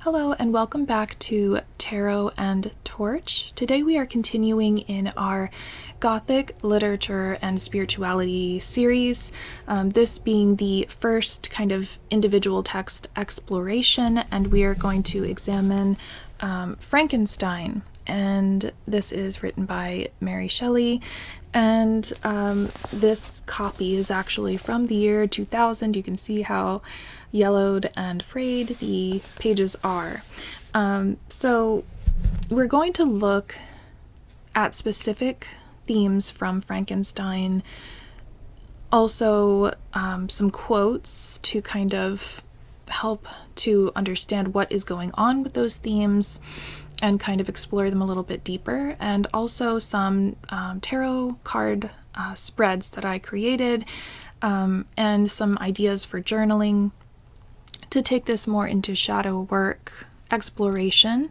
Hello and welcome back to Tarot and Torch. Today we are continuing in our Gothic Literature and Spirituality series, this being the first kind of individual text exploration, and we are going to examine Frankenstein, and this is written by Mary Shelley, and this copy is actually from the year 2000. You can see how yellowed and frayed the pages are. So we're going to look at specific themes from Frankenstein, also some quotes to kind of help to understand what is going on with those themes and kind of explore them a little bit deeper, and also some tarot card spreads that I created, and some ideas for journaling to take this more into shadow work exploration.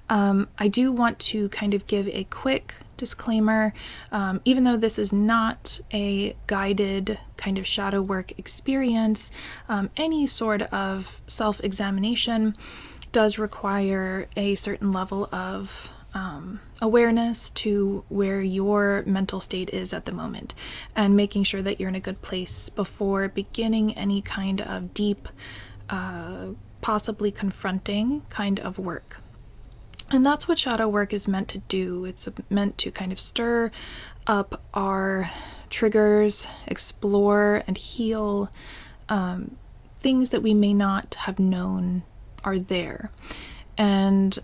I do want to kind of give a quick disclaimer, even though this is not a guided kind of shadow work experience, any sort of self-examination does require a certain level of awareness to where your mental state is at the moment, and making sure that you're in a good place before beginning any kind of deep, possibly confronting kind of work. And that's what shadow work is meant to do. It's meant to kind of stir up our triggers, explore and heal things that we may not have known are there. And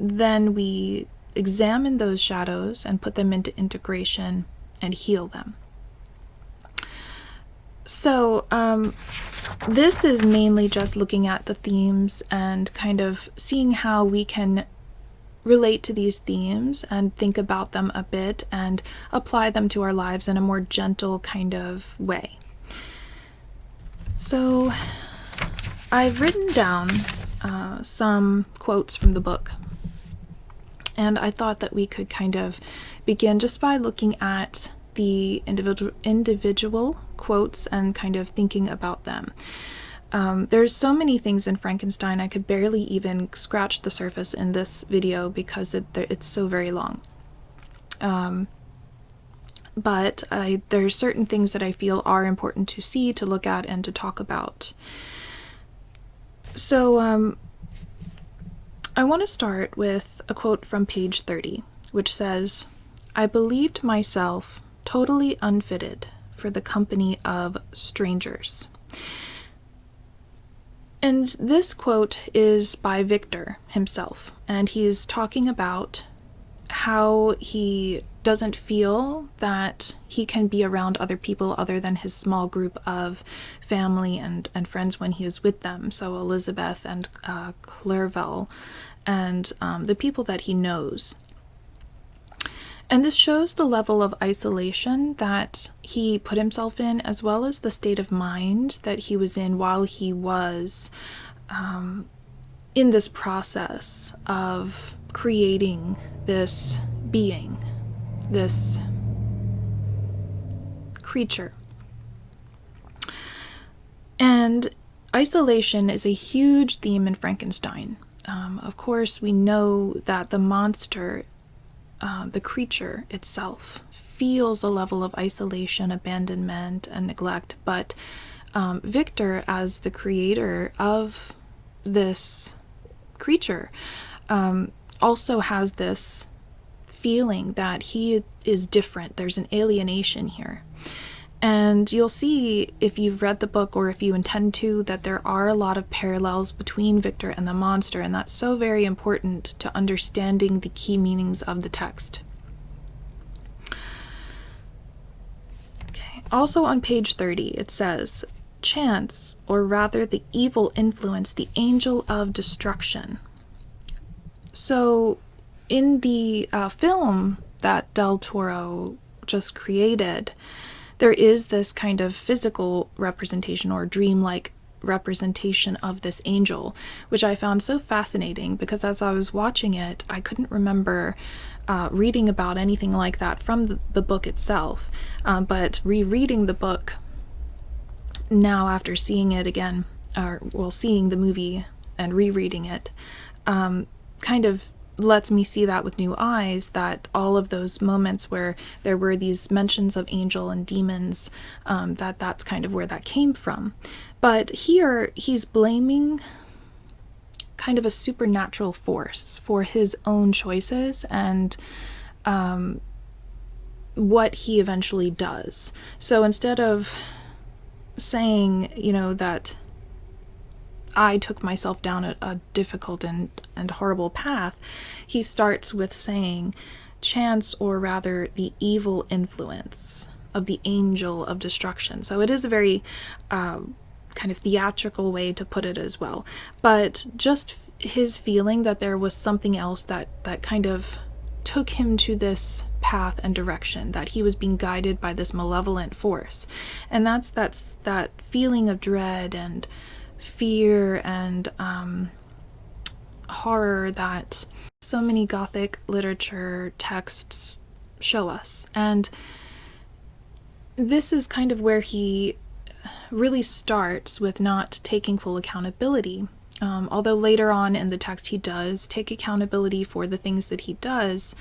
then we examine those shadows and put them into integration and heal them. So this is mainly just looking at the themes and kind of seeing how we can relate to these themes and think about them a bit and apply them to our lives in a more gentle kind of way. So I've written down some quotes from the book, and I thought that we could kind of begin just by looking at the individual quotes and kind of thinking about them. There's so many things in Frankenstein, I could barely even scratch the surface in this video because it's so very long. But there's certain things that I feel are important to see, to look at, and to talk about. So I want to start with a quote from page 30, which says, "I believed myself totally unfitted for the company of strangers." And this quote is by Victor himself, and he's talking about how he doesn't feel that he can be around other people other than his small group of family and friends when he is with them. So Elizabeth and Clerval and the people that he knows. And this shows the level of isolation that he put himself in, as well as the state of mind that he was in while he was in this process of creating this being, this creature. And isolation is a huge theme in Frankenstein. Of course, we know that the monster, the creature itself, feels a level of isolation, abandonment, and neglect, but Victor, as the creator of this creature, also has this feeling that he is different. There's an alienation here. And you'll see, if you've read the book or if you intend to, that there are a lot of parallels between Victor and the monster, and that's so very important to understanding the key meanings of the text. Okay. Also on page 30, it says, "Chance, or rather the evil influence, the angel of destruction." So in the film that Del Toro just created, there is this kind of physical representation or dreamlike representation of this angel, which I found so fascinating because as I was watching it, I couldn't remember reading about anything like that from the book itself. But rereading the book now after seeing it again, seeing the movie and rereading it, kind of lets me see that with new eyes, that all of those moments where there were these mentions of angel and demons, that's kind of where that came from. But here he's blaming kind of a supernatural force for his own choices and what he eventually does. So instead of saying, that I took myself down a difficult and horrible path, he starts with saying chance, or rather the evil influence of the angel of destruction. So it is a very kind of theatrical way to put it as well. But just his feeling that there was something else that kind of took him to this path and direction, that he was being guided by this malevolent force. And that's that feeling of dread and fear and horror that so many Gothic literature texts show us. And this is kind of where he really starts with not taking full accountability. Although later on in the text he does take accountability for the things that he does,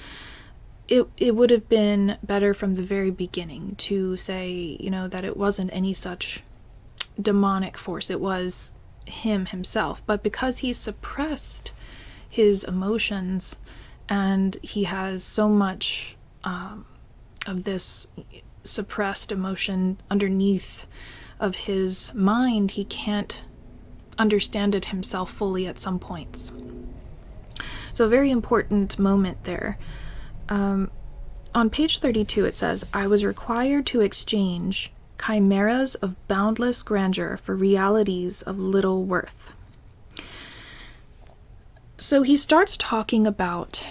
it would have been better from the very beginning to say, that it wasn't any such demonic force, it was himself. But because he suppressed his emotions and he has so much of this suppressed emotion underneath of his mind, he can't understand it himself fully at some points. So a very important moment there. On page 32 it says, I was required to exchange chimeras of boundless grandeur for realities of little worth. So he starts talking about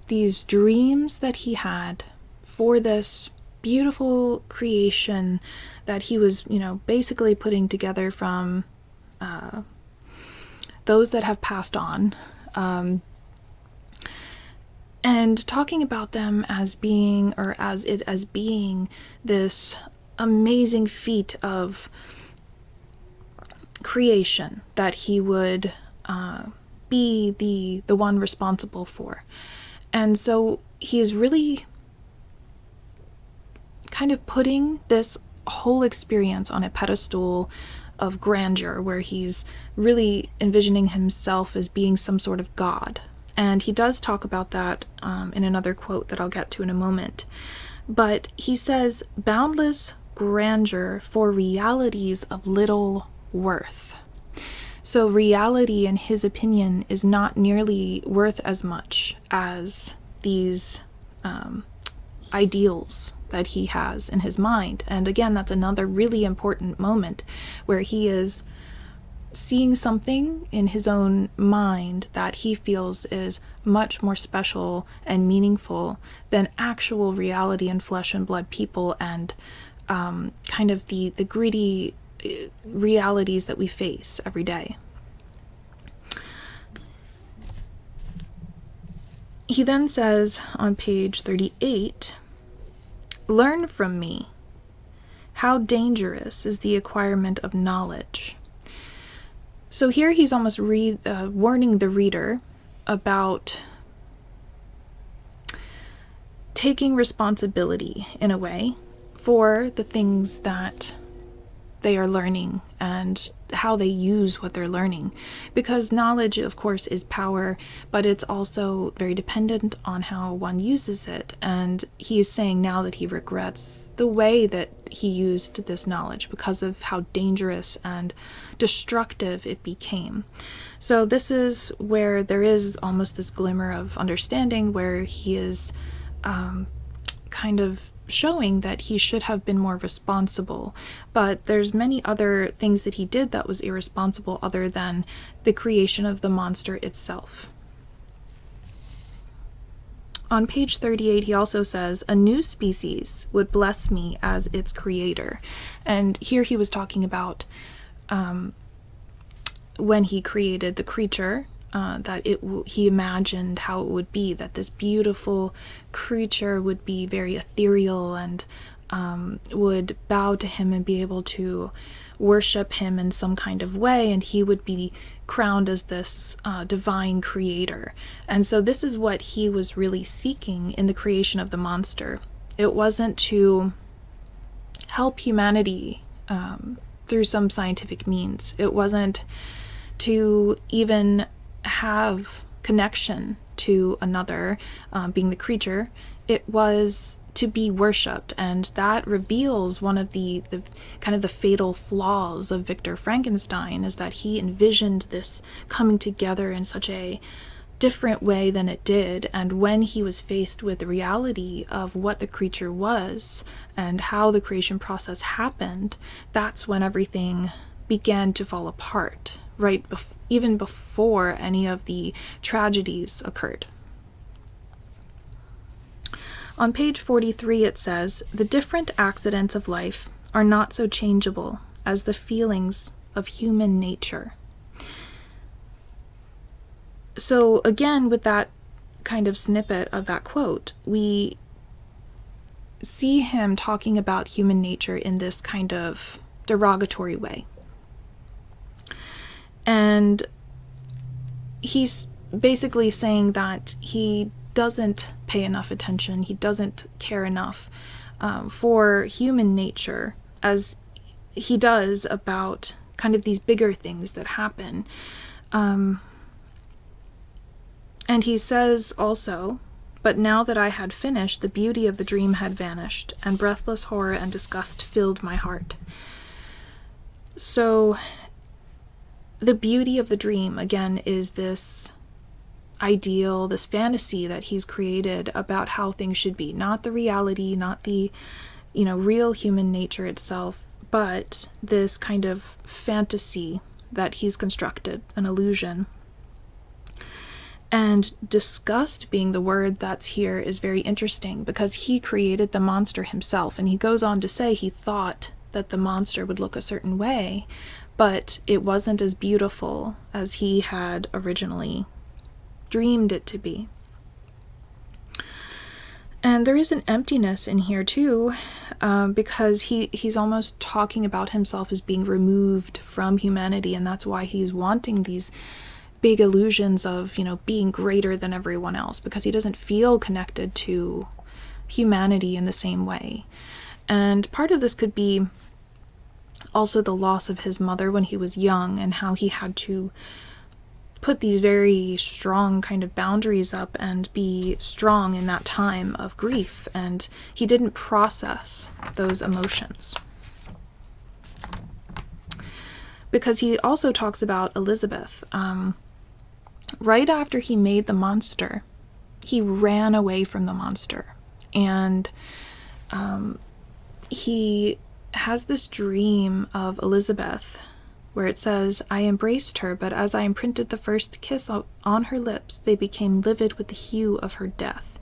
these dreams that he had for this beautiful creation that he was, basically putting together from those that have passed on, and talking about them as being, or as being this amazing feat of creation that he would be the one responsible for. And so he is really kind of putting this whole experience on a pedestal of grandeur, where he's really envisioning himself as being some sort of god. And he does talk about that in another quote that I'll get to in a moment. But he says, boundless grandeur for realities of little worth. So reality, in his opinion, is not nearly worth as much as these ideals that he has in his mind. And again, that's another really important moment where he is seeing something in his own mind that he feels is much more special and meaningful than actual reality and flesh and blood people and kind of the gritty realities that we face every day. He then says on page 38, learn from me. How dangerous is the acquirement of knowledge. So here he's almost warning the reader about taking responsibility, in a way, for the things that they are learning and how they use what they're learning. Because knowledge, of course, is power, but it's also very dependent on how one uses it. And he's saying now that he regrets the way that he used this knowledge because of how dangerous and destructive it became. So this is where there is almost this glimmer of understanding, where he is kind of showing that he should have been more responsible. But there's many other things that he did that was irresponsible other than the creation of the monster itself. On page 38, he also says, a new species would bless me as its creator. And here he was talking about when he created the creature, that he imagined how it would be, that this beautiful creature would be very ethereal and would bow to him and be able to worship him in some kind of way, and he would be crowned as this divine creator. And so this is what he was really seeking in the creation of the monster. It wasn't to help humanity through some scientific means. It wasn't to even have connection to another, being the creature. It was to be worshipped, and that reveals one of the kind of the fatal flaws of Victor Frankenstein, is that he envisioned this coming together in such a different way than it did, and when he was faced with the reality of what the creature was and how the creation process happened, that's when everything began to fall apart, right even before any of the tragedies occurred. On page 43 it says, "The different accidents of life are not so changeable as the feelings of human nature." So again, with that kind of snippet of that quote, we see him talking about human nature in this kind of derogatory way. And he's basically saying that he doesn't pay enough attention, he doesn't care enough for human nature as he does about kind of these bigger things that happen. And he says also, "But now that I had finished, the beauty of the dream had vanished, and breathless horror and disgust filled my heart." So the beauty of the dream, again, is this ideal, this fantasy that he's created about how things should be, not the reality, not the, real human nature itself, but this kind of fantasy that he's constructed, an illusion. And disgust being the word that's here is very interesting, because he created the monster himself, and he goes on to say he thought that the monster would look a certain way, but it wasn't as beautiful as he had originally dreamed it to be. And there is an emptiness in here too, because he's almost talking about himself as being removed from humanity, and that's why he's wanting these big illusions of, being greater than everyone else, because he doesn't feel connected to humanity in the same way. And part of this could be also the loss of his mother when he was young, and how he had to put these very strong kind of boundaries up and be strong in that time of grief, and he didn't process those emotions. Because he also talks about Elizabeth. Right after he made the monster, he ran away from the monster, and he has this dream of Elizabeth where it says, "I embraced her, but as I imprinted the first kiss on her lips, they became livid with the hue of her death.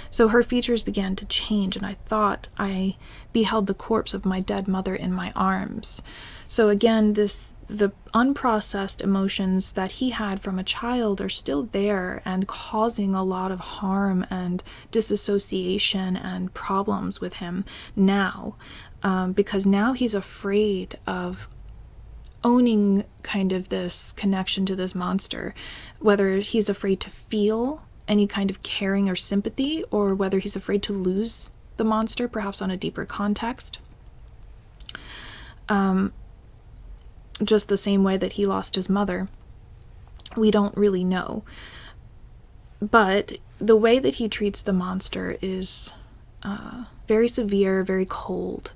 So her features began to change, and I thought I beheld the corpse of my dead mother in my arms." So again, the unprocessed emotions that he had from a child are still there and causing a lot of harm and disassociation and problems with him now, because now he's afraid of owning kind of this connection to this monster, whether he's afraid to feel any kind of caring or sympathy, or whether he's afraid to lose the monster, perhaps on a deeper context. Just the same way that he lost his mother. We don't really know. But the way that he treats the monster is very severe, very cold.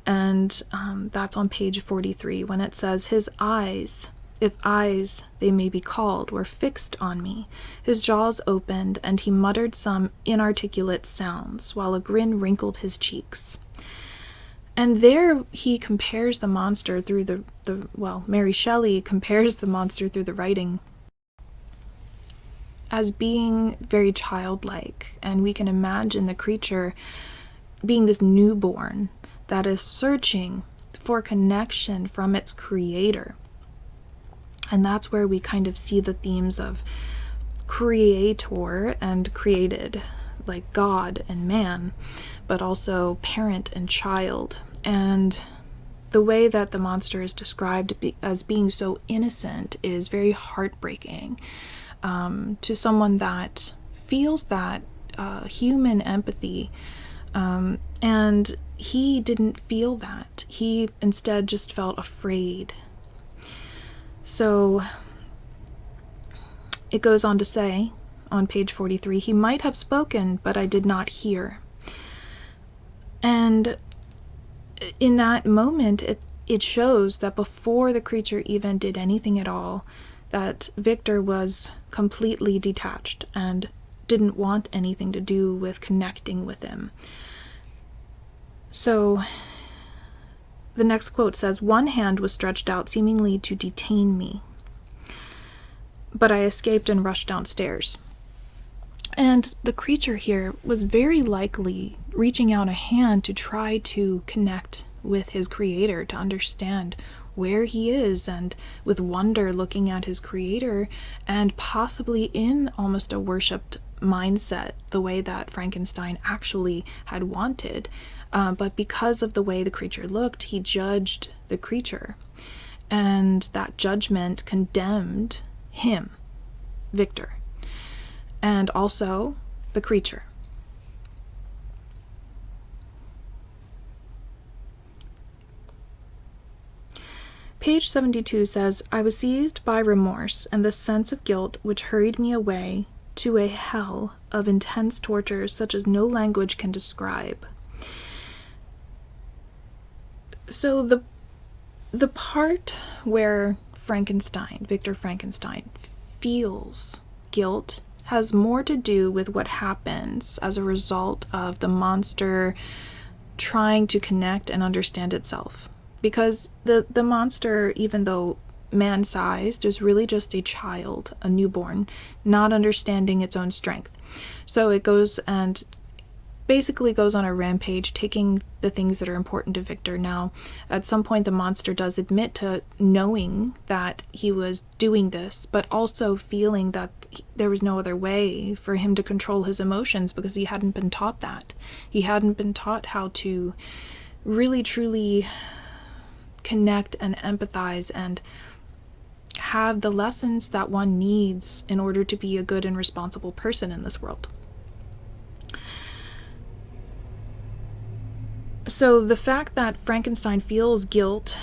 And that's on page 43, when it says, "His eyes, if eyes they may be called, were fixed on me. His jaws opened, and he muttered some inarticulate sounds, while a grin wrinkled his cheeks." And there he compares the monster through Mary Shelley compares the monster through the writing as being very childlike, and we can imagine the creature being this newborn that is searching for connection from its creator. And that's where we kind of see the themes of creator and created, like God and man. but also parent and child. And the way that the monster is described as being so innocent is very heartbreaking to someone that feels that human empathy. And he didn't feel that. He instead just felt afraid. So it goes on to say on page 43, he might have spoken, but I did not hear. And in that moment, it shows that before the creature even did anything at all, that Victor was completely detached and didn't want anything to do with connecting with him. So the next quote says, "One hand was stretched out, seemingly to detain me, but I escaped and rushed downstairs." And the creature here was very likely reaching out a hand to try to connect with his creator, to understand where he is, and with wonder looking at his creator, and possibly in almost a worshipped mindset, the way that Frankenstein actually had wanted. But because of the way the creature looked, he judged the creature. And that judgment condemned him, Victor, and also the creature. Page 72 says, "I was seized by remorse and the sense of guilt which hurried me away to a hell of intense tortures such as no language can describe." So the part where Victor Frankenstein, feels guilt has more to do with what happens as a result of the monster trying to connect and understand itself. Because the monster, even though man-sized, is really just a child, a newborn, not understanding its own strength. So it goes and basically goes on a rampage, taking the things that are important to Victor. Now, at some point, the monster does admit to knowing that he was doing this, but also feeling that there was no other way for him to control his emotions because he hadn't been taught that. He hadn't been taught how to really, truly connect and empathize and have the lessons that one needs in order to be a good and responsible person in this world. So the fact that Frankenstein feels guilt,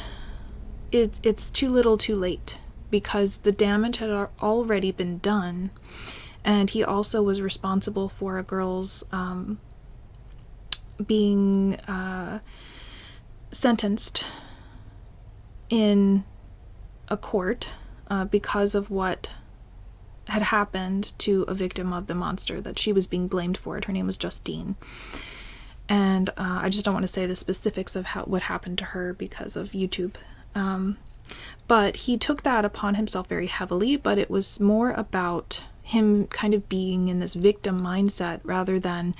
it's too little too late, because the damage had already been done, and he also was responsible for a girl's being sentenced in a court because of what had happened to a victim of the monster that she was being blamed for. Her name was Justine. And I just don't want to say the specifics of what happened to her because of YouTube. But he took that upon himself very heavily, but it was more about him kind of being in this victim mindset rather than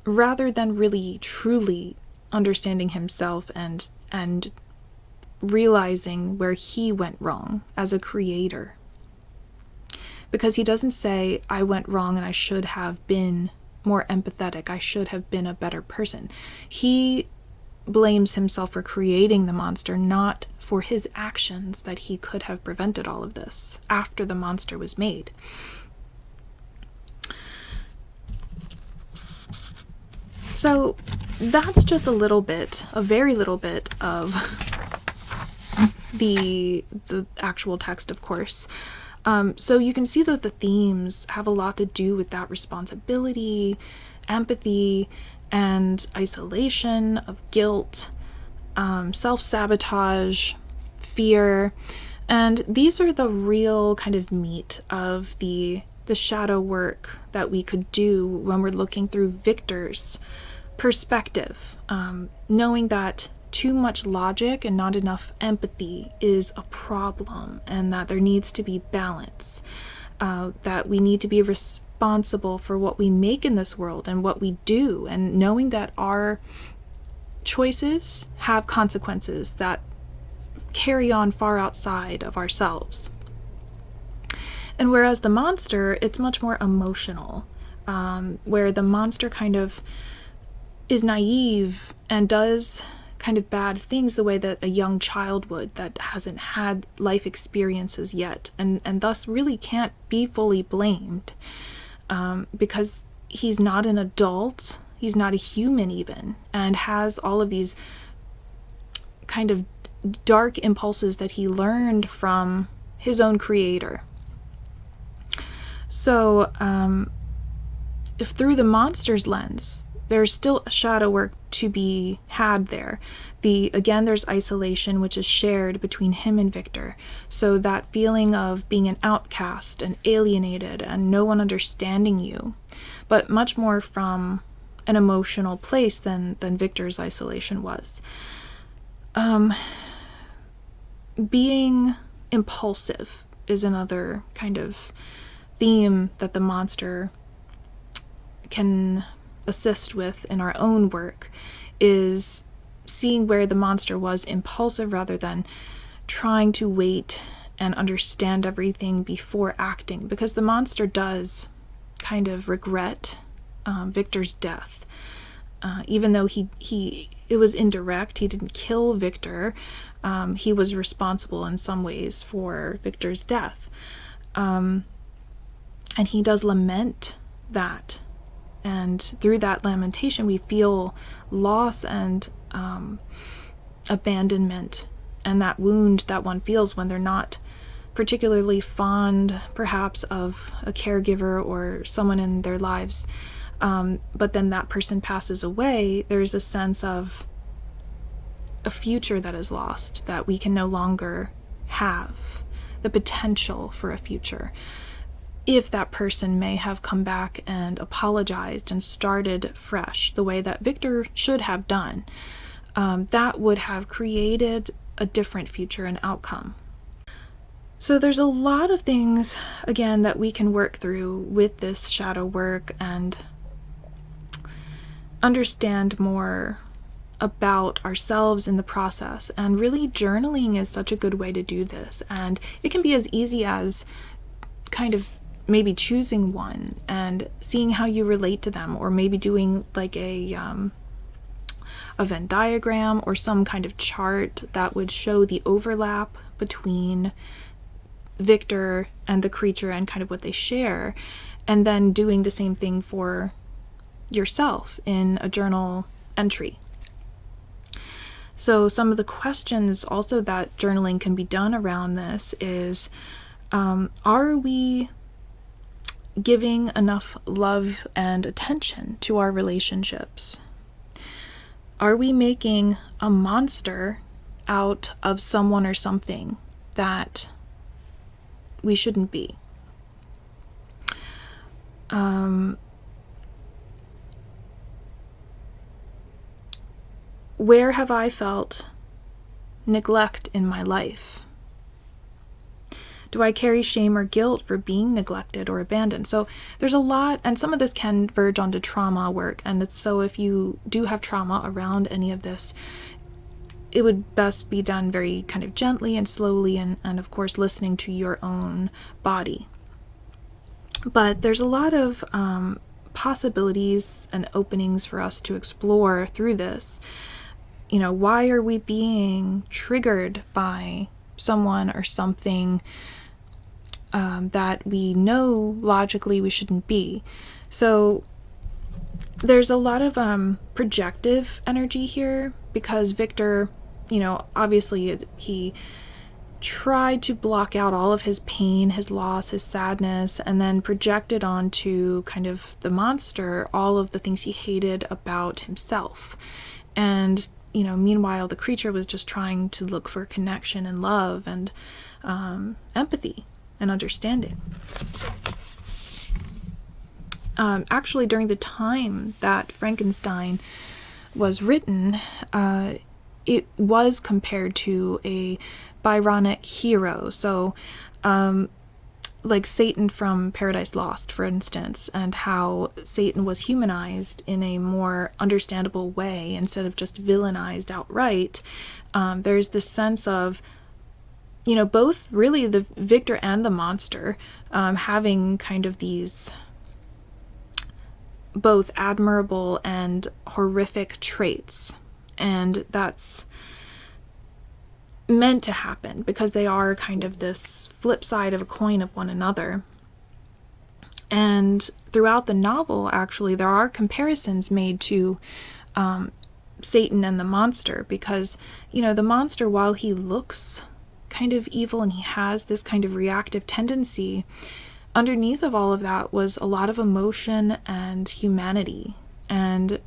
really truly understanding himself and realizing where he went wrong as a creator. Because he doesn't say, I went wrong and I should have been more empathetic, I should have been a better person. He blames himself for creating the monster, not for his actions that he could have prevented all of this after the monster was made. So that's just a very little bit of the actual text, of course. So you can see that the themes have a lot to do with that responsibility, empathy, and isolation, of guilt, self-sabotage, fear. And these are the real kind of meat of the shadow work that we could do when we're looking through Victor's perspective, knowing that too much logic and not enough empathy is a problem, and that there needs to be balance, that we need to be responsible for what we make in this world and what we do, and knowing that our choices have consequences that carry on far outside of ourselves. And whereas the monster, it's much more emotional, where the monster kind of is naive and does kind of bad things the way that a young child would that hasn't had life experiences yet, and thus really can't be fully blamed, because he's not an adult, he's not a human even, and has all of these kind of dark impulses that he learned from his own creator. So if through the monster's lens, there's still shadow work to be had there. Again, there's isolation, which is shared between him and Victor. So that feeling of being an outcast and alienated and no one understanding you, but much more from an emotional place than Victor's isolation was. Being impulsive is another kind of theme that the monster can assist with in our own work, is seeing where the monster was impulsive rather than trying to wait and understand everything before acting, because the monster does kind of regret Victor's death, even though it was indirect. He didn't kill Victor. He was responsible in some ways for Victor's death, and he does lament that. And through that lamentation, we feel loss and abandonment, and that wound that one feels when they're not particularly fond, perhaps, of a caregiver or someone in their lives. But then that person passes away, there's a sense of a future that is lost, that we can no longer have the potential for a future. If that person may have come back and apologized and started fresh the way that Victor should have done, that would have created a different future and outcome. So there's a lot of things, again, that we can work through with this shadow work and understand more about ourselves in the process. And really, journaling is such a good way to do this. And it can be as easy as kind of maybe choosing one and seeing how you relate to them, or maybe doing like a Venn diagram or some kind of chart that would show the overlap between Victor and the creature and kind of what they share, and then doing the same thing for yourself in a journal entry. So some of the questions also that journaling can be done around this is, are we giving enough love and attention to our relationships? Are we making a monster out of someone or something that we shouldn't be? Where have I felt neglect in my life? Do I carry shame or guilt for being neglected or abandoned? So there's a lot, and some of this can verge onto trauma work. And so if you do have trauma around any of this, it would best be done very kind of gently and slowly, and of course listening to your own body. But there's a lot of possibilities and openings for us to explore through this. Why are we being triggered by someone or something that we know logically we shouldn't be? So there's a lot of projective energy here, because Victor, obviously he tried to block out all of his pain, his loss, his sadness, and then projected onto kind of the monster all of the things he hated about himself. And meanwhile, the creature was just trying to look for connection and love and empathy and understanding. Actually, during the time that Frankenstein was written, it was compared to a Byronic hero. So, like Satan from Paradise Lost, for instance, and how Satan was humanized in a more understandable way instead of just villainized outright. There's this sense of, both really the Victor and the monster having kind of these both admirable and horrific traits. And that's meant to happen because they are kind of this flip side of a coin of one another. And throughout the novel, actually, there are comparisons made to Satan and the monster, because, you know, the monster, while he looks kind of evil and he has this kind of reactive tendency, underneath of all of that was a lot of emotion and humanity. And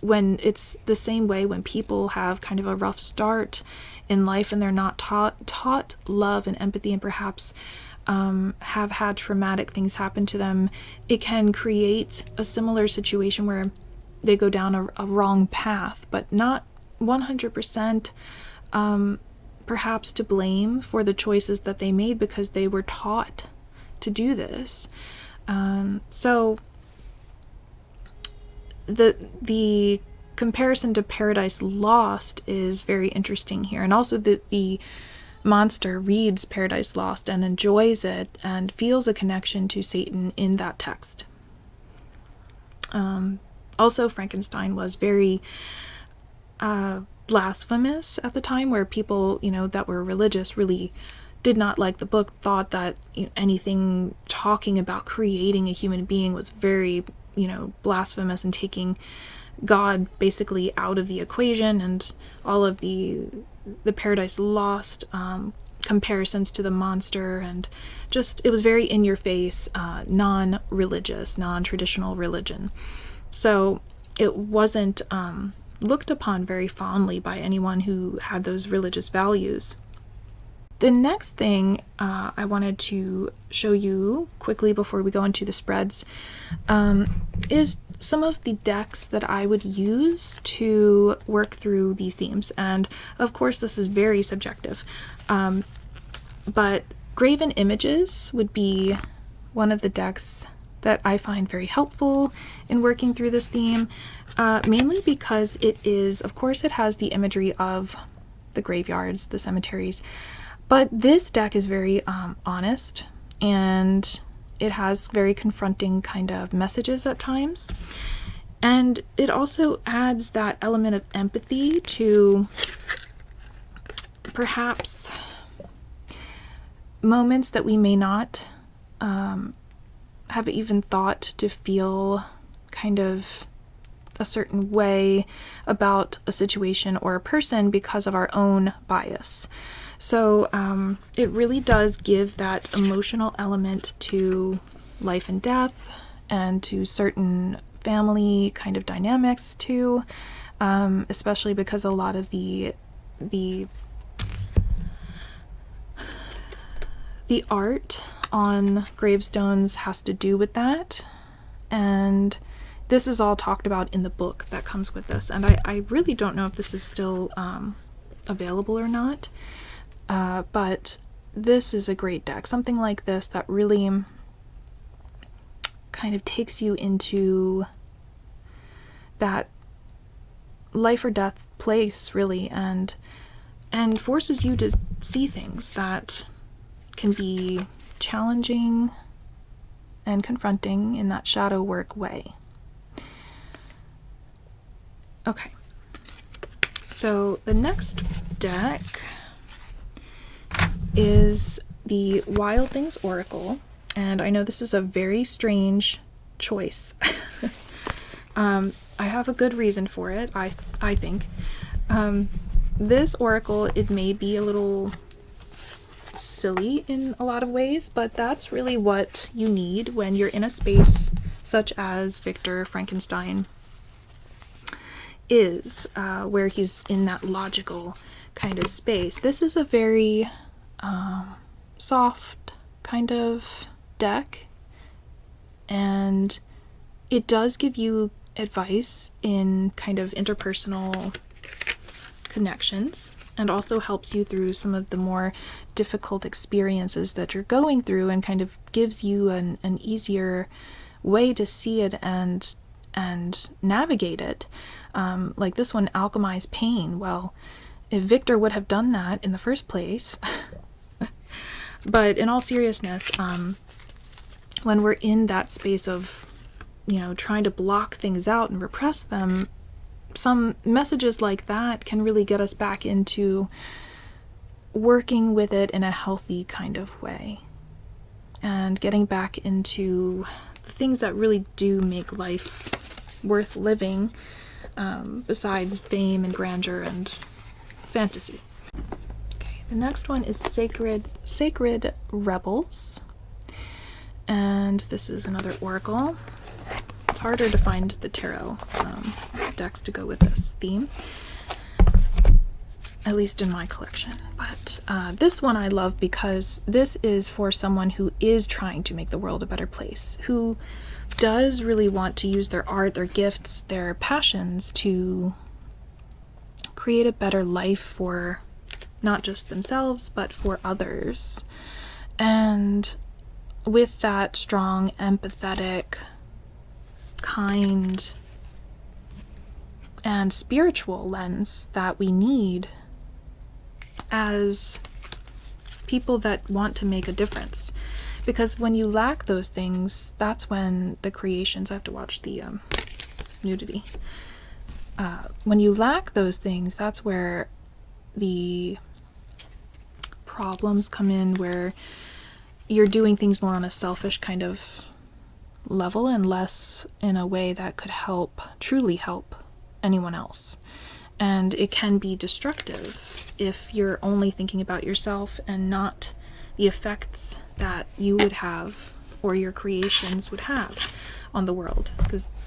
when it's the same way when people have kind of a rough start in life and they're not taught love and empathy, and perhaps have had traumatic things happen to them, it can create a similar situation where they go down a wrong path, but not 100% perhaps to blame for the choices that they made, because they were taught to do this. So the comparison to Paradise Lost is very interesting here, and also the monster reads Paradise Lost and enjoys it and feels a connection to Satan in that text. Also, Frankenstein was very blasphemous at the time, where people, you know, that were religious really did not like the book, thought that anything talking about creating a human being was very, you know, blasphemous and taking God basically out of the equation, and all of the Paradise Lost comparisons to the monster, and just, it was very in your face, non-religious, non-traditional religion. So it wasn't looked upon very fondly by anyone who had those religious values. The next thing I wanted to show you quickly before we go into the spreads is some of the decks that I would use to work through these themes. And of course, this is very subjective, but Graven Images would be one of the decks that I find very helpful in working through this theme, mainly because it is, of course, it has the imagery of the graveyards, the cemeteries, but this deck is very honest, and it has very confronting kind of messages at times. And it also adds that element of empathy to perhaps moments that we may not have even thought to feel kind of a certain way about a situation or a person because of our own bias. So it really does give that emotional element to life and death, and to certain family kind of dynamics too, especially because a lot of the art on gravestones has to do with that. And this is all talked about in the book that comes with this, and I really don't know if this is still available or not. But this is a great deck. Something like this that really kind of takes you into that life or death place, really, and forces you to see things that can be challenging and confronting in that shadow work way. Okay, so the next deck is the Wild Things Oracle, and I know this is a very strange choice. I have a good reason for it, I think. This oracle, it may be a little silly in a lot of ways, but that's really what you need when you're in a space such as Victor Frankenstein is, where he's in that logical kind of space. This is a very soft kind of deck, and it does give you advice in kind of interpersonal connections, and also helps you through some of the more difficult experiences that you're going through, and kind of gives you an easier way to see it and navigate it. Like this one, Alchemize Pain. Well, if Victor would have done that in the first place. But in all seriousness, when we're in that space of trying to block things out and repress them, some messages like that can really get us back into working with it in a healthy kind of way and getting back into the things that really do make life worth living, besides fame and grandeur and fantasy. Okay, the next one is Sacred Rebels, and this is another oracle. It's harder to find the tarot decks to go with this theme, at least in my collection. But this one I love because this is for someone who is trying to make the world a better place, who does really want to use their art, their gifts, their passions to create a better life for not just themselves, but for others. And with that strong, empathetic, kind, and spiritual lens that we need as people that want to make a difference. Because when you lack those things, that's when the creations, I have to watch the nudity. When you lack those things, that's where the problems come in, where you're doing things more on a selfish kind of level and less in a way that could truly help anyone else. And it can be destructive if you're only thinking about yourself and not the effects that you would have or your creations would have on the world,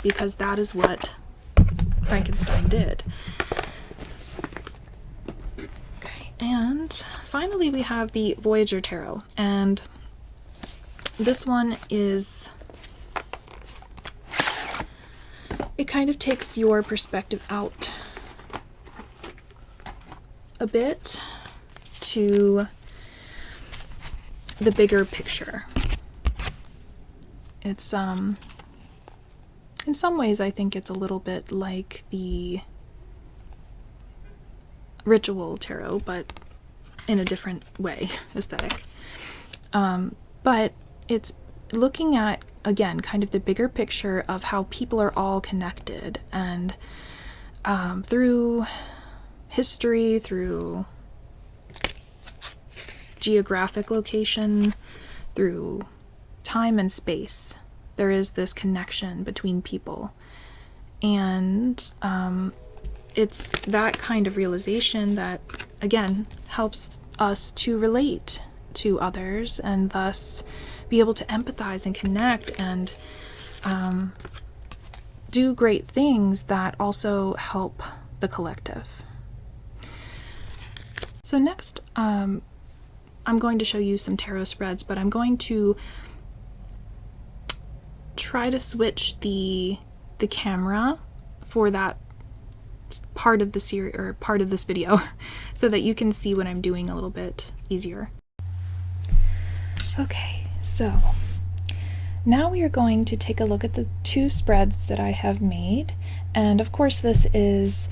because that is what Frankenstein did. Okay, and finally we have the Voyager Tarot, and this one is, it kind of takes your perspective out a bit to the bigger picture. It's in some ways I think it's a little bit like the Ritual Tarot, but in a different way, aesthetic. But it's looking at, again, kind of the bigger picture of how people are all connected, and through history, through geographic location, through time and space, there is this connection between people. And it's that kind of realization that, again, helps us to relate to others and thus be able to empathize and connect and do great things that also help the collective. So next, I'm going to show you some tarot spreads, but I'm going to try to switch the camera for that part of the series, or part of this video, so that you can see what I'm doing a little bit easier. Okay, so now we are going to take a look at the two spreads that I have made, and of course this is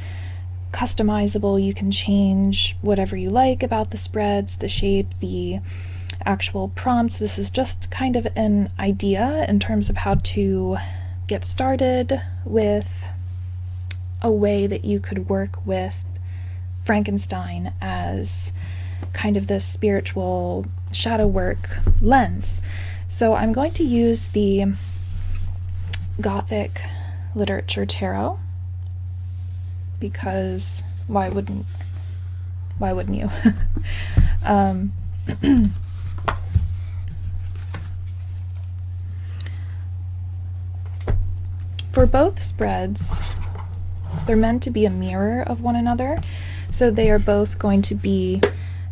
customizable. You can change whatever you like about the spreads, the shape, the actual prompts. This is just kind of an idea in terms of how to get started with a way that you could work with Frankenstein as kind of this spiritual shadow work lens. So I'm going to use the Gothic Literature Tarot, because why wouldn't you? For both spreads, they're meant to be a mirror of one another, so they are both going to be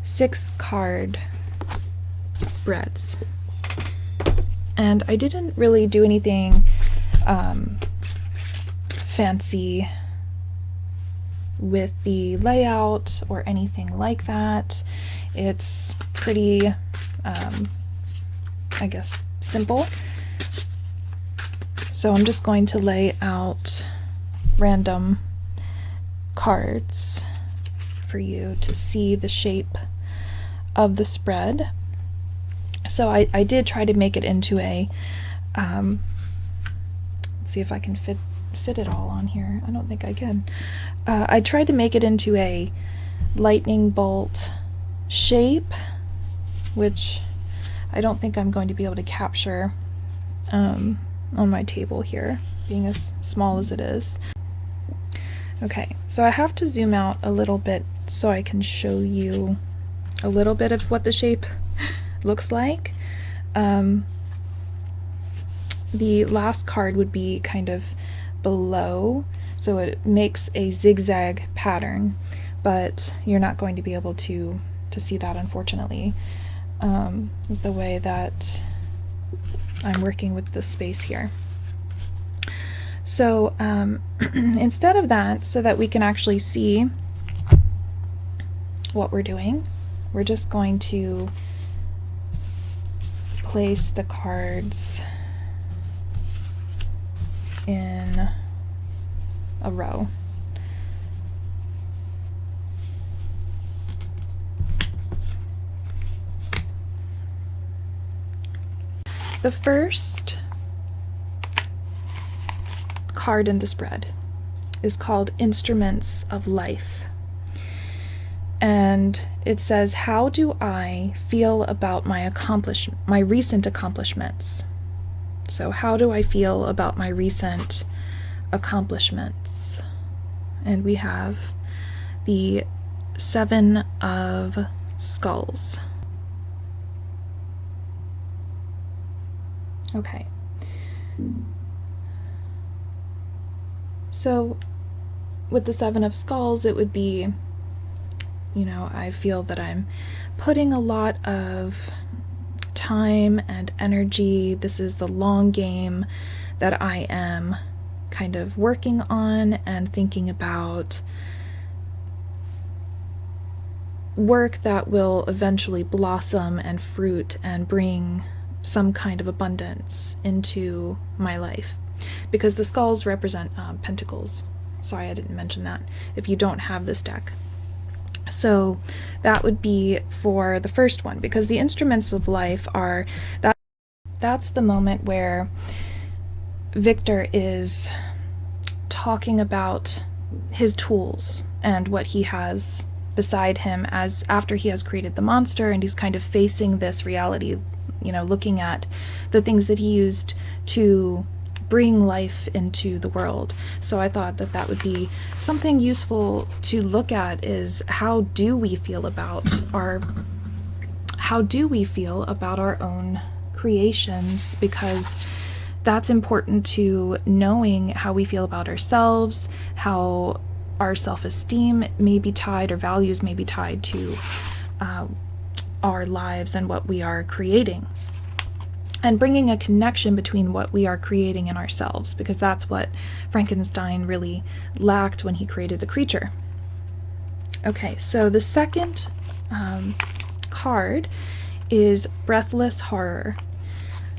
6-card spreads. And I didn't really do anything fancy with the layout or anything like that. It's pretty, I guess, simple. So I'm just going to lay out random cards for you to see the shape of the spread. So I did try to make it into a Let's see if I can fit it all on here. I don't think I can. I tried to make it into a lightning bolt shape, which I don't think I'm going to be able to capture on my table here, being as small as it is. Okay, so I have to zoom out a little bit so I can show you a little bit of what the shape looks like. The last card would be kind of below, so it makes a zigzag pattern, but you're not going to be able to see that, unfortunately, with the way that I'm working with the space here. So instead of that, so that we can actually see what we're doing, we're just going to place the cards in a row. The first card in the spread is called Instruments of Life. And it says, how do I feel about my recent accomplishments? So how do I feel about my recent accomplishments? And we have the 7 of Skulls. Okay. So with the 7 of Skulls, it would be, you know, I feel that I'm putting a lot of time and energy. This is the long game that I am kind of working on and thinking about work that will eventually blossom and fruit and bring some kind of abundance into my life. Because the skulls represent pentacles. Sorry, I didn't mention that if you don't have this deck. So that would be for the first one, because the instruments of life are that's the moment where Victor is talking about his tools and what he has beside him as after he has created the monster, and he's kind of facing this reality, you know, looking at the things that he used to bring life into the world. So I thought that that would be something useful to look at, is how do we feel about our own creations, because that's important to knowing how we feel about ourselves, how our self-esteem may be tied, or values may be tied to our lives and what we are creating. And bringing a connection between what we are creating and ourselves, because that's what Frankenstein really lacked when he created the creature. Okay, so the second card is Breathless Horror.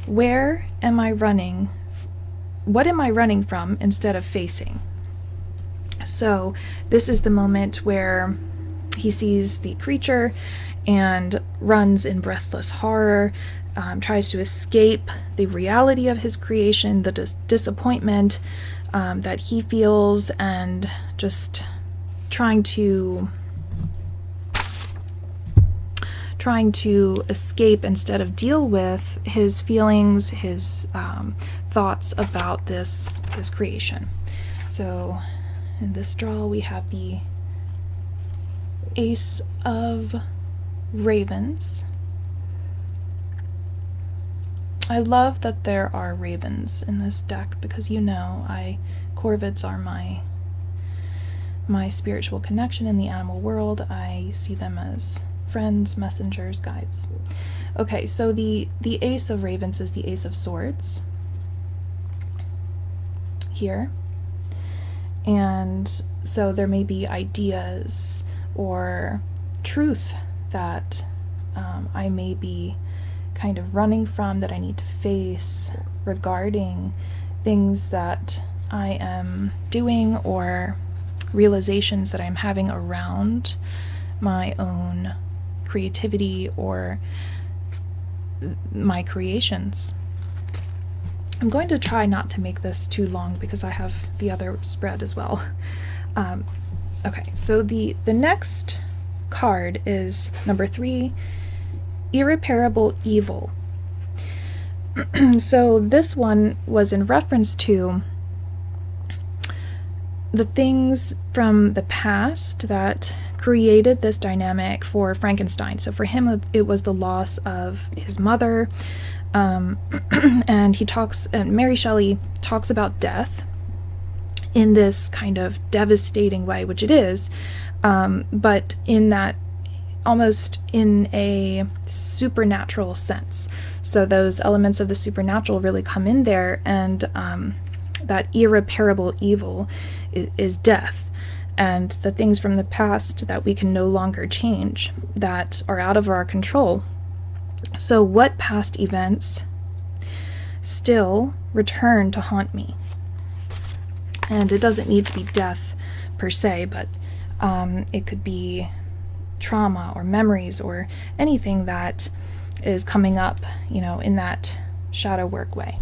Where am I running? What am I running from instead of facing? So this is the moment where he sees the creature and runs in breathless horror, tries to escape the reality of his creation, the disappointment that he feels, and just trying to escape instead of deal with his feelings, his thoughts about this creation. So in this draw we have the Ace of Ravens. I love that there are ravens in this deck, because you know corvids are my spiritual connection in the animal world. I see them as friends, messengers, guides. Okay, so the Ace of Ravens is the Ace of Swords here. And so there may be ideas or truth that I may be kind of running from, that I need to face, regarding things that I am doing or realizations that I'm having around my own creativity or my creations. I'm going to try not to make this too long because I have the other spread as well. Okay, so the next card is number 3, Irreparable Evil. So this one was in reference to the things from the past that created this dynamic for Frankenstein. So for him, it was the loss of his mother, and he talks, and Mary Shelley talks about death in this kind of devastating way, which it is, but in that almost in a supernatural sense. So those elements of the supernatural really come in there, and that irreparable evil is death, and the things from the past that we can no longer change, that are out of our control. So what past events still return to haunt me? And it doesn't need to be death per se, but it could be trauma or memories or anything that is coming up, in that shadow work way.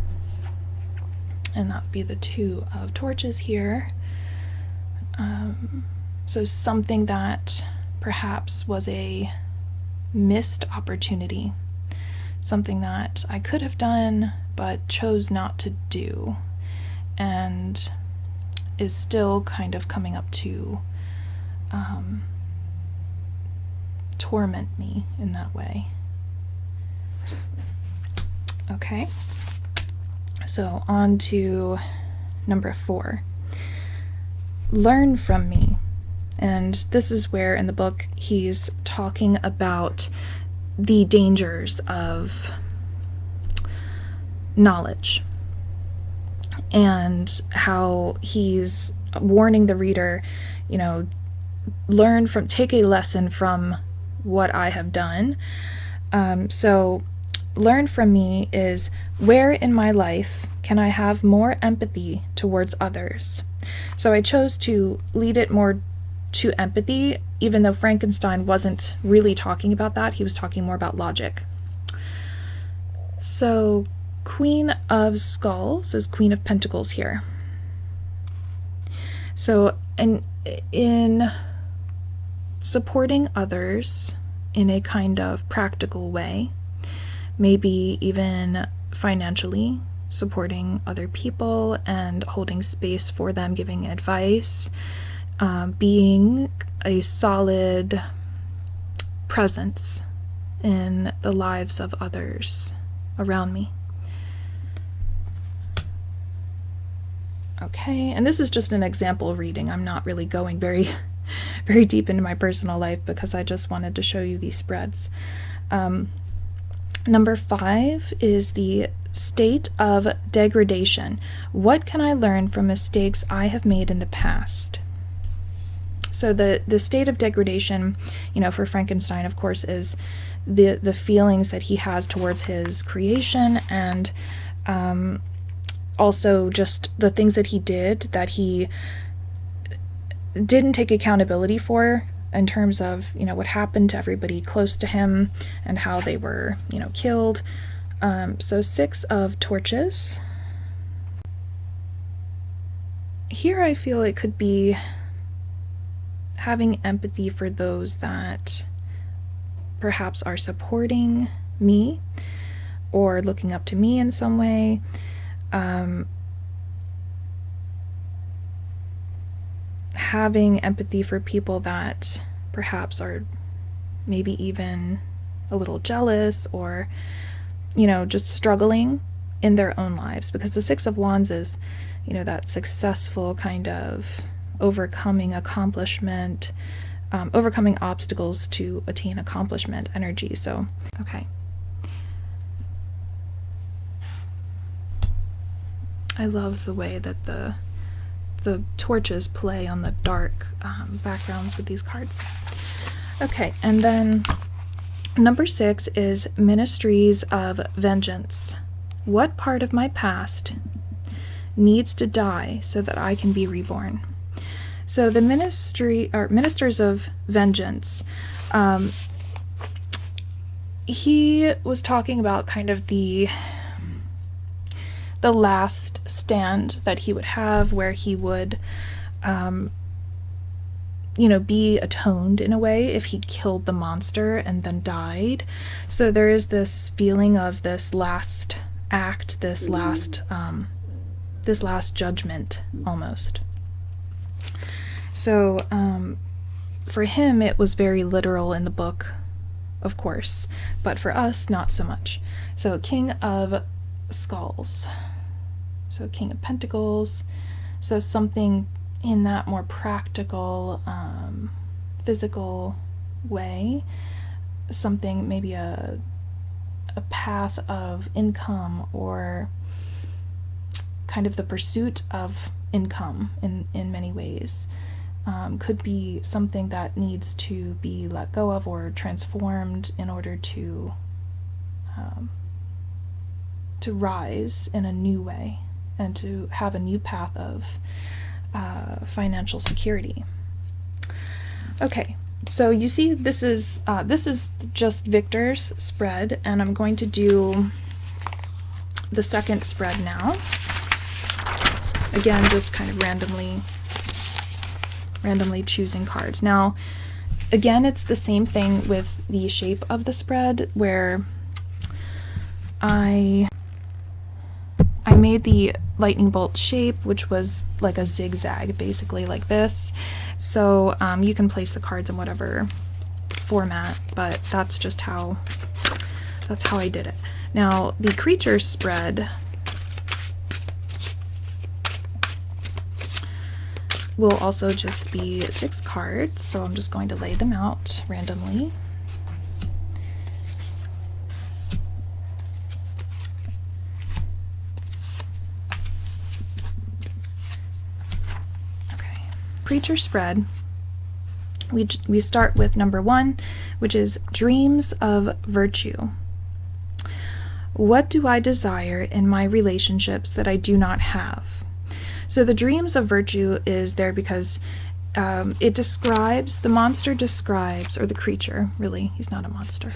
And that would be the 2 of torches here. So something that perhaps was a missed opportunity, something that I could have done but chose not to do, and is still kind of coming up to torment me in that way. Okay, so on to number 4. Learn from me. And this is where in the book he's talking about the dangers of knowledge, and how he's warning the reader, take a lesson from what I have done. So learn from me is, where in my life can I have more empathy towards others? So I chose to lead it more to empathy, even though Frankenstein wasn't really talking about that. He was talking more about logic. So Queen of Skulls is Queen of Pentacles here. So in supporting others in a kind of practical way, maybe even financially supporting other people and holding space for them, giving advice, being a solid presence in the lives of others around me. Okay, and this is just an example reading. I'm not really going very deep into my personal life because I just wanted to show you these spreads. Number 5 is the state of degradation. What can I learn from mistakes I have made in the past? So the state of degradation, for Frankenstein, of course, is the feelings that he has towards his creation, and also just the things that he did that he didn't take accountability for, in terms of, what happened to everybody close to him and how they were, killed. So 6 of torches. Here I feel it could be having empathy for those that perhaps are supporting me or looking up to me in some way. Having empathy for people that perhaps are maybe even a little jealous, or just struggling in their own lives, because the 6 of Wands is that successful kind of overcoming accomplishment, overcoming obstacles to attain accomplishment energy. So okay, I love the way that the torches play on the dark backgrounds with these cards. Okay, and then number 6 is Ministries of Vengeance. What part of my past needs to die so that I can be reborn? So the Ministers of Vengeance, he was talking about kind of the the last stand that he would have, where he would be atoned in a way if he killed the monster and then died. So there is this feeling of this last act, this last judgment almost. So for him it was very literal in the book, of course, but for us not so much. So King of Skulls, so King of Pentacles, so something in that more practical, physical way, something, maybe a path of income, or kind of the pursuit of income in many ways. Could be something that needs to be let go of or transformed in order to rise in a new way and to have a new path of financial security. Okay, so you see this is just Victor's spread, and I'm going to do the second spread now. Again, just kind of randomly choosing cards. Now, again, it's the same thing with the shape of the spread, where I made the lightning bolt shape, which was like a zigzag, basically like this. So you can place the cards in whatever format, but that's just how I did it. Now, the creature spread will also just be 6 cards, so I'm just going to lay them out randomly. Okay, creature spread. We start with number 1, which is Dreams of Virtue. What do I desire in my relationships that I do not have? So the Dreams of Virtue is there because it describes, the monster describes, or the creature, really, he's not a monster.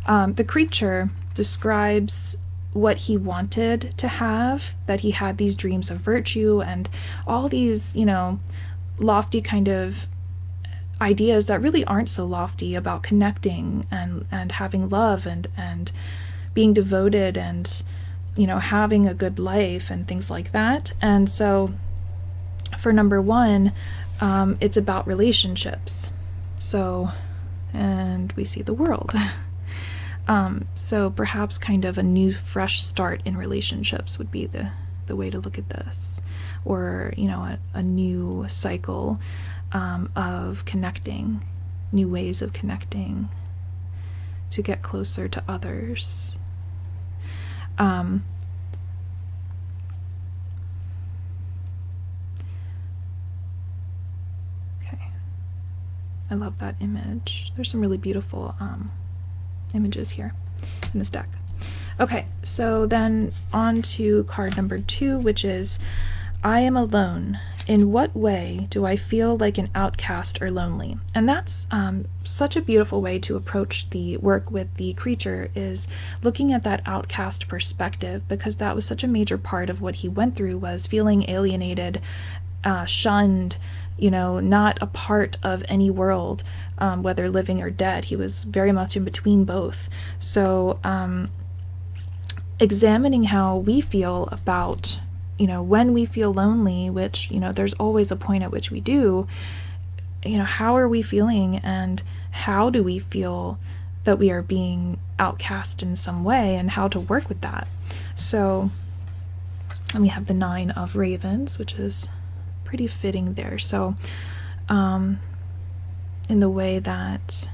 The creature describes what he wanted to have, that he had these dreams of virtue and all these, lofty kind of ideas that really aren't so lofty about connecting and having love and being devoted and having a good life and things like that. And so for number 1, it's about relationships. So, and we see the world. So perhaps kind of a new, fresh start in relationships would be the way to look at this. Or, a new cycle of connecting, new ways of connecting to get closer to others. Okay, I love that image. There's some really beautiful images here in this deck. Okay, so then on to card number 2, which is I am alone. In what way do I feel like an outcast or lonely? And that's such a beautiful way to approach the work with the creature, is looking at that outcast perspective, because that was such a major part of what he went through, was feeling alienated, shunned, not a part of any world, whether living or dead. He was very much in between both. So examining how we feel about when we feel lonely, which, there's always a point at which we do, how are we feeling, and how do we feel that we are being outcast in some way, and how to work with that. So, and we have the 9 of Ravens, which is pretty fitting there. So, in the way that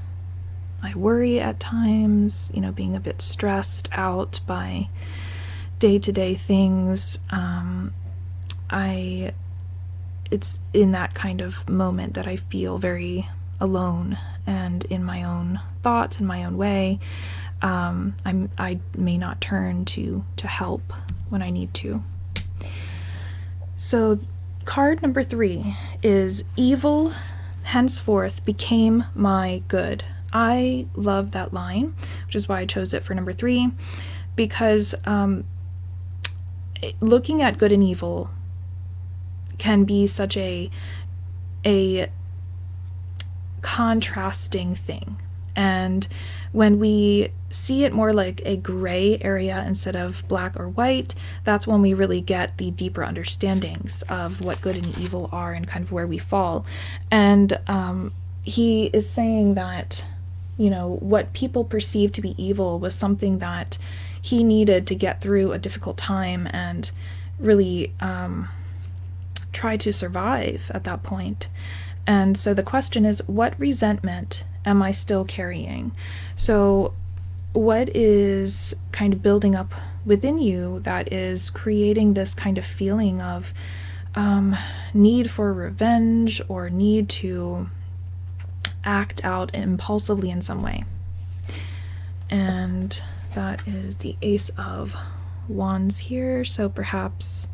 I worry at times, being a bit stressed out by day-to-day things, it's in that kind of moment that I feel very alone and in my own thoughts, in my own way. I may not turn to help when I need to. So card number 3 is Evil henceforth became my good. I love that line, which is why I chose it for number 3, because looking at good and evil can be such a contrasting thing. And when we see it more like a gray area instead of black or white, that's when we really get the deeper understandings of what good and evil are and kind of where we fall. And he is saying that, you know, what people perceive to be evil was something that he needed to get through a difficult time and really try to survive at that point. And so the question is, what resentment am I still carrying? So what is kind of building up within you that is creating this kind of feeling of need for revenge or need to act out impulsively in some way? And that is the Ace of Wands here. So perhaps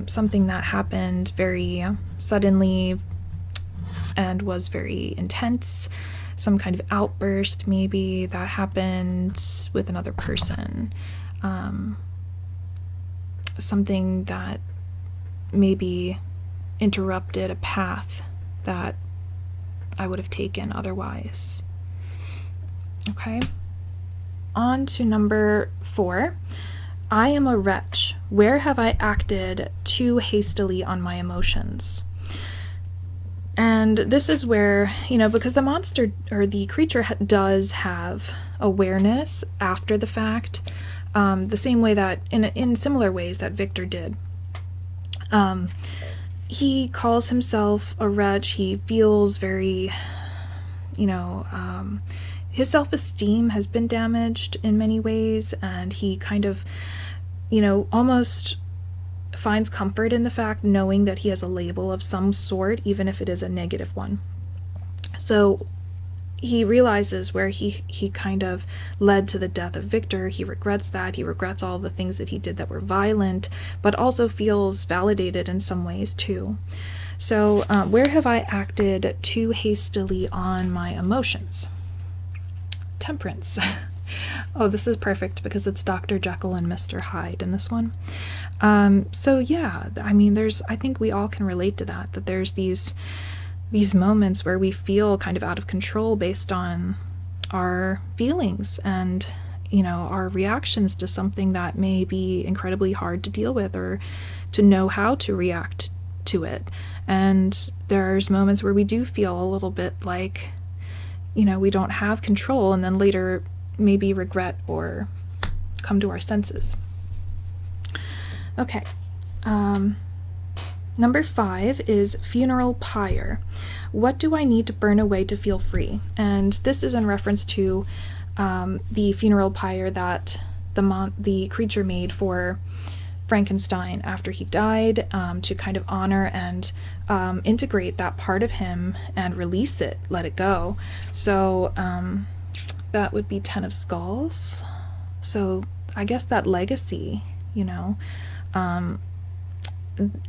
something that happened very suddenly and was very intense, some kind of outburst maybe that happened with another person, something that maybe interrupted a path that I would have taken otherwise. Okay, on to number 4. I am a wretch. Where have I acted too hastily on my emotions? And this is where, you know, because the monster or the creature does have awareness after the fact, the same way that, in similar ways that Victor did. He calls himself a wretch. He feels very, you know, his self-esteem has been damaged in many ways, and he kind of, you know, almost finds comfort in the fact knowing that he has a label of some sort, even if it is a negative one. So he realizes where he kind of led to the death of Victor. He regrets that. He regrets all the things that he did that were violent, but also feels validated in some ways too. So where have I acted too hastily on my emotions? Temperance. Oh, this is perfect because it's Dr. Jekyll and Mr. Hyde in this one. So yeah, I mean, I think we all can relate to that there's these moments where we feel kind of out of control based on our feelings and, you know, our reactions to something that may be incredibly hard to deal with or to know how to react to it. And there's moments where we do feel a little bit like, you know, we don't have control, and then later maybe regret or come to our senses. Okay. Number 5 is funeral pyre. What do I need to burn away to feel free? And this is in reference to the funeral pyre that the creature made for Frankenstein after he died, to kind of honor and integrate that part of him and release it, let it go. So that would be 10 of Skulls. So I guess that legacy, you know,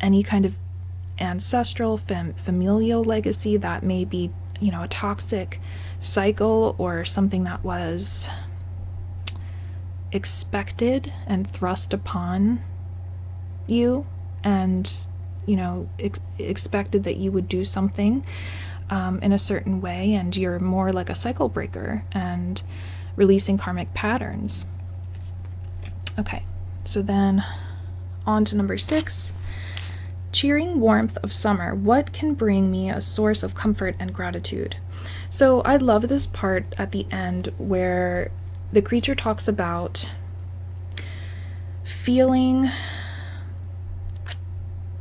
any kind of ancestral, familial legacy that may be, you know, a toxic cycle or something that was expected and thrust upon you, and, you know, expected that you would do something in a certain way, and you're more like a cycle breaker and releasing karmic patterns. Okay, so then on to number 6. Cheering warmth of summer. What can bring me a source of comfort and gratitude? So I love this part at the end where the creature talks about feeling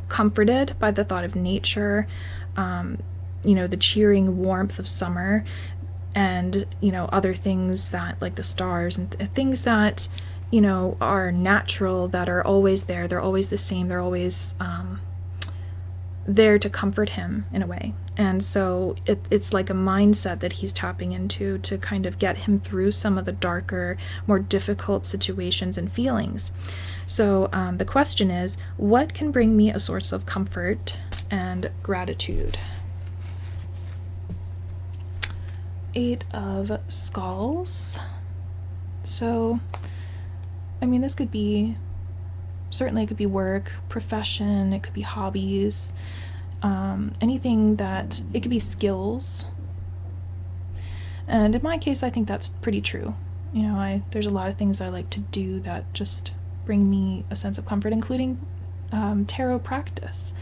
comforted by the thought of nature, you know, the cheering warmth of summer, and, you know, other things that, like the stars and things that, you know, are natural, that are always there. They're always the same. They're always there to comfort him in a way. And so it's like a mindset that he's tapping into to kind of get him through some of the darker, more difficult situations and feelings. So the question is, what can bring me a source of comfort and gratitude? 8 of Skulls. So, I mean, this could be certainly it could be work, profession, it could be hobbies, anything that, it could be skills. And in my case, I think that's pretty true. You know, there's a lot of things I like to do that just bring me a sense of comfort, including tarot practice.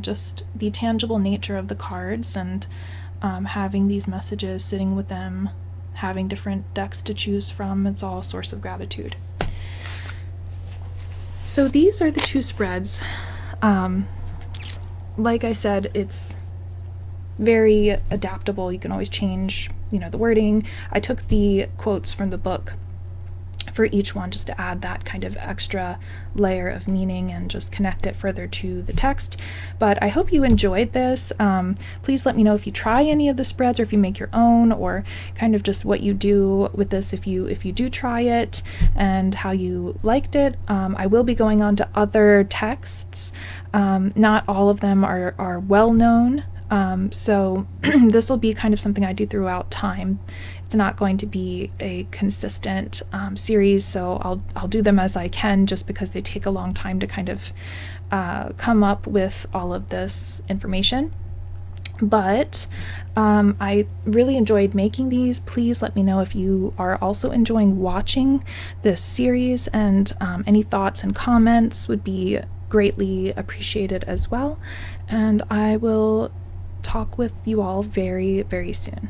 Just the tangible nature of the cards and having these messages, sitting with them, having different decks to choose from, it's all a source of gratitude. So these are the two spreads. Like I said, it's very adaptable. You can always change, you know, the wording. I took the quotes from the book for each one just to add that kind of extra layer of meaning and just connect it further to the text. But I hope you enjoyed this. Please let me know if you try any of the spreads or if you make your own, or kind of just what you do with this if you do try it, and how you liked it. I will be going on to other texts. Not all of them are well known. So this will be kind of something I do throughout time. It's not going to be a consistent series, so I'll do them as I can, just because they take a long time to kind of come up with all of this information. But I really enjoyed making these. Please let me know if you are also enjoying watching this series, and any thoughts and comments would be greatly appreciated as well. And I will talk with you all very, very soon.